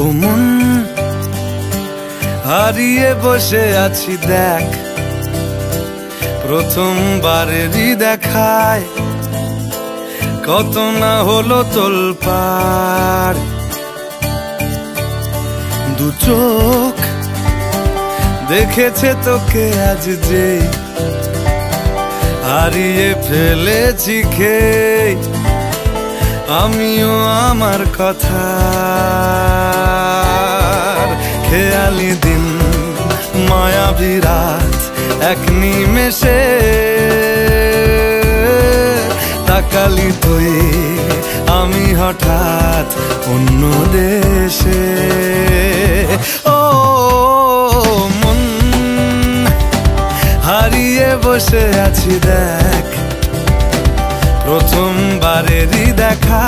ও মন হারিয়ে বসে আছি দেখ, প্রথমবারেরই দেখায় কত না হলো তোলপাড়। দু চোখ দেখেছে তোকে আজ যে, হারিয়ে ফেলেছি খেয়ে আমিও আমার কথা। খেয়ালি দিন মায়াবী রাত এক নিমেষে, তাকালি তুই আমি হঠাৎ অন্য দেশে। ও মন হারিয়ে বসে আছি দেখ, প্রথমবারেরই দেখা